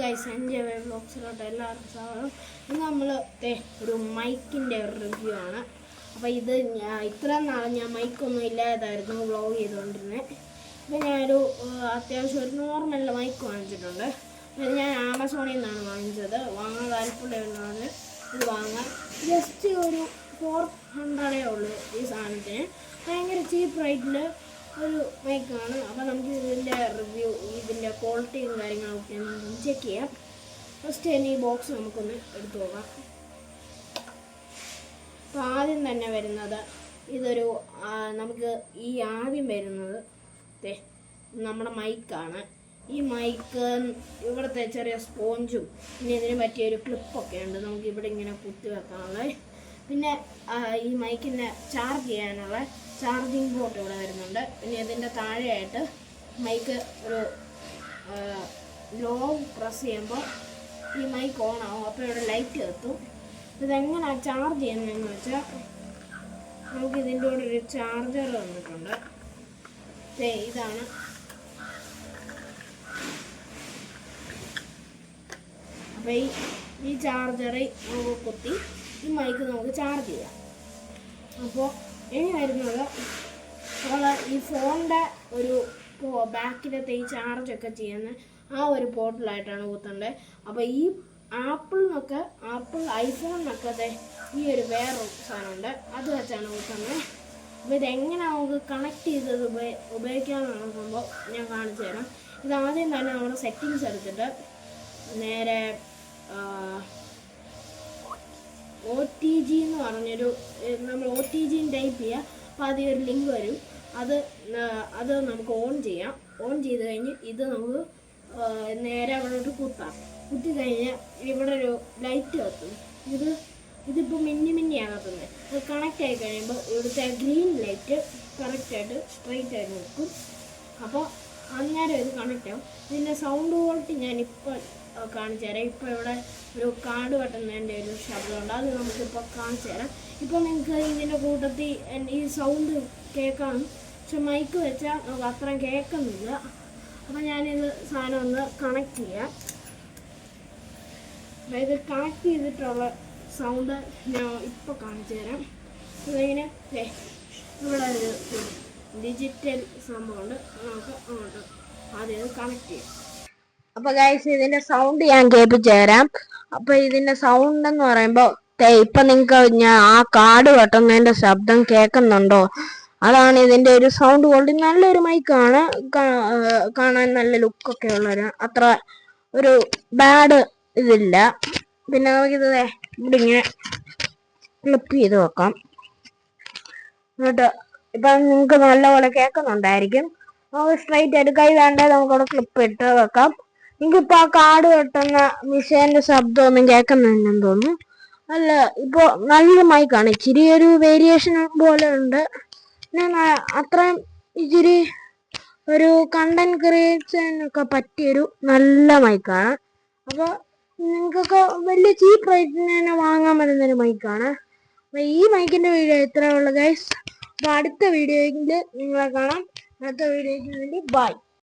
Guys എൻ്റെ വ്ളോഗ്സിലോട്ട് എല്ലാവർക്കും സ്വാഗതം. ഇന്ന് നമ്മൾ ഒരു മൈക്കിൻ്റെ റിവ്യൂ ആണ്. അപ്പോൾ ഇത് ഇത്ര നാൾ ഞാൻ മൈക്കൊന്നും ഇല്ലാതായിരുന്നു വ്ളോഗ് ചെയ്തുകൊണ്ടിരുന്നത്. അപ്പോൾ ഞാനൊരു അത്യാവശ്യം ഒരു നോർമൽ മൈക്ക് വാങ്ങിച്ചിട്ടുണ്ട്. ഇത് ഞാൻ ആമസോണിൽ നിന്നാണ് വാങ്ങിച്ചത്. വാങ്ങാൻ താല്പര്യമുള്ളതാണ് ഇത് വാങ്ങാൻ. ജസ്റ്റ് ഒരു 400 ഉള്ളൂ ഈ സാധനത്തിന്. ഭയങ്കര ചീപ്പ് റേറ്റിൽ ഒരു മൈക്കാണ്. അപ്പോൾ നമുക്ക് ഇതിൻ്റെ റിവ്യൂ, ഇതിൻ്റെ ക്വാളിറ്റിയും കാര്യങ്ങളൊക്കെ നമുക്ക് ചെക്ക് ചെയ്യാം. ഫസ്റ്റ് തന്നെ ഈ ബോക്സ് നമുക്കൊന്ന് എടുത്തു പോകാം. അപ്പോൾ ആദ്യം തന്നെ വരുന്നത് ഇതൊരു നമുക്ക് ഈ ആദ്യം വരുന്നത് നമ്മുടെ മൈക്കാണ്. ഈ മൈക്ക് ഇവിടുത്തെ ചെറിയ സ്പോഞ്ചും പിന്നെ ഇതിന് പറ്റിയൊരു ക്ലിപ്പൊക്കെ ഉണ്ട്. നമുക്ക് ഇവിടെ ഇങ്ങനെ കുത്തി വെക്കാനുള്ള, പിന്നെ ഈ മൈക്കിനെ ചാർജ് ചെയ്യാനുള്ള ചാർജിങ് പോർട്ട് ഇവിടെ വരുന്നുണ്ട്. പിന്നെ ഇതിൻ്റെ താഴെയായിട്ട് മൈക്ക് ഒരു ലോ പ്രസ് ചെയ്യുമ്പോൾ ഈ മൈക്ക് ഓൺ ആവും. അപ്പോൾ ഇവിടെ ലൈറ്റ് കത്തും. ഇതെങ്ങനെയാണ് ചാർജ് ചെയ്യുന്നതെന്ന് വെച്ചാൽ നമുക്ക് ഇതിൻ്റെ കൂടെ ഒരു ചാർജർ വന്നിട്ടുണ്ട്. ഇതാണ്. അപ്പോൾ ഈ ചാർജറിൽ നമുക്ക് കുത്തി ഈ മൈക്ക് നമുക്ക് ചാർജ് ചെയ്യാം. അപ്പോൾ ഇനി വരുന്നത് നമ്മൾ ഈ ഫോണിൻ്റെ ഒരു ബാക്കിലത്തെ ഈ ചാർജൊക്കെ ചെയ്യുന്ന ആ ഒരു പോർട്ടലായിട്ടാണ് കുത്തേണ്ടത്. അപ്പോൾ ഈ ആപ്പിൾ ഐഫോണിനൊക്കെ ഈ ഒരു വേറൊരു സാധനമുണ്ട്, അത് വെച്ചാണ് കുത്തുന്നത്. അപ്പോൾ ഇതെങ്ങനെ നമുക്ക് കണക്ട് ചെയ്തത് ഉപയോഗിക്കാമെന്നാണ് സംഭവം. ഞാൻ കാണിച്ചു തരാം. ഇതാദ്യം തന്നെ നമ്മൾ സെറ്റിങ്സ് എടുത്തിട്ട് നേരെ OTG എന്ന് പറഞ്ഞൊരു, നമ്മൾ OTG ടൈപ്പ് ചെയ്യുക. അപ്പോൾ അതിൽ ഒരു ലിങ്ക് വരും. അത് നമുക്ക് ഓൺ ചെയ്യാം. ഓൺ ചെയ്ത് കഴിഞ്ഞ് ഇത് നമുക്ക് നേരെ അവിടോട്ട് കുത്താം. കുത്തി കഴിഞ്ഞാൽ ഇവിടെ ഒരു ലൈറ്റ് കത്തും. ഇതിപ്പോൾ മിന്നിയാണ് കത്തുന്നത്. അത് കണക്റ്റ് ആയി കഴിയുമ്പോൾ ഇവിടുത്തെ ഗ്രീൻ ലൈറ്റ് കറക്റ്റായിട്ട് സ്ട്രൈറ്റ് ആയിട്ട് നിൽക്കും. അപ്പോൾ അന്നേരം ഇത് കണക്റ്റ് ആവും. ഇതിൻ്റെ സൗണ്ട് ക്വാളിറ്റി ഞാനിപ്പോൾ കാണിച്ചു തരാം. ഇപ്പോൾ ഇവിടെ ഒരു കാർഡ് വെട്ടുന്നതിൻ്റെ ഒരു ശബ്ദമുണ്ട്, അത് നമുക്കിപ്പോൾ കാണിച്ചു തരാം. ഇപ്പോൾ നിങ്ങൾക്ക് ഇതിൻ്റെ കൂട്ടത്തിൽ ഈ സൗണ്ട് കേൾക്കാം, പക്ഷെ മൈക്ക് വെച്ചാൽ നമുക്ക് അത്രയും കേൾക്കുന്നില്ല. അപ്പോൾ ഞാനിത് സാധനം ഒന്ന് കണക്ട് ചെയ്യാം. അതായത് കണക്ട് ചെയ്തിട്ടുള്ള സൗണ്ട് ഞാൻ ഇപ്പോൾ കാണിച്ചു തരാം. ഇതിങ്ങനെ ഇവിടെ ഒരു ഡിജിറ്റൽ സംഭവമുണ്ട്, നമുക്ക് അങ്ങോട്ട് ആദ്യം ഇത് കണക്ട് ചെയ്യാം. അപ്പോൾ ഗൈസ് ഇതിൻ്റെ സൗണ്ട് ഞാൻ കേൾപ്പിച്ചു തരാം. അപ്പോൾ ഇതിൻ്റെ സൗണ്ട് എന്ന് പറയുമ്പോൾ ഇപ്പം നിങ്ങൾക്ക് ഞാൻ ആ കാർഡ് വെട്ടുന്നതിൻ്റെ ശബ്ദം കേൾക്കുന്നുണ്ടോ? അതാണ് ഇതിൻ്റെ ഒരു സൗണ്ട് ക്വാളിറ്റി. നല്ലൊരു മൈക്കാണ്, കാണാൻ നല്ല ലുക്കൊക്കെ ഉള്ളൊരു, അത്ര ഒരു ബാഡ് ഇതില്ല. പിന്നെ നമുക്കിത് ഇവിടെ ഇങ്ങനെ ക്ലിപ്പ് ചെയ്ത് വെക്കാം. എന്നിട്ട് ഇപ്പം നിങ്ങൾക്ക് നല്ലപോലെ കേൾക്കുന്നുണ്ടായിരിക്കും. നമുക്ക് സ്ട്രൈറ്റ് ആയിട്ട് കൈ വേണ്ടേ നമുക്കവിടെ ക്ലിപ്പ് ഇട്ട് വെക്കാം. എനിക്കിപ്പോൾ ആ കാർഡ് വെട്ടുന്ന മിഷീൻ്റെ ശബ്ദമൊന്നും കേൾക്കുന്നുണ്ടെന്ന് തോന്നുന്നു. അല്ല, ഇപ്പോൾ നല്ല മൈക്കാണ്. ഇച്ചിരി ഒരു വേരിയേഷൻ പോലെ ഉണ്ട്. പിന്നെ അത്രയും ഇച്ചിരി ഒരു കണ്ടന്റ് ക്രിയേഷനൊക്കെ പറ്റിയൊരു നല്ല മൈക്കാണ്. അപ്പോൾ നിങ്ങൾക്കൊക്കെ വലിയ ചീപ്പ് റേറ്റിന് തന്നെ വാങ്ങാൻ പറ്റുന്നൊരു മൈക്കാണ്. അപ്പോൾ ഈ മൈക്കിൻ്റെ വീഡിയോ ഇത്രയേ ഉള്ളൂ ഗൈസ്. അപ്പോൾ അടുത്ത വീഡിയോയിൽ നിങ്ങളെ കാണാം. അടുത്ത വീഡിയോയ്ക്ക് വേണ്ടി ബൈ.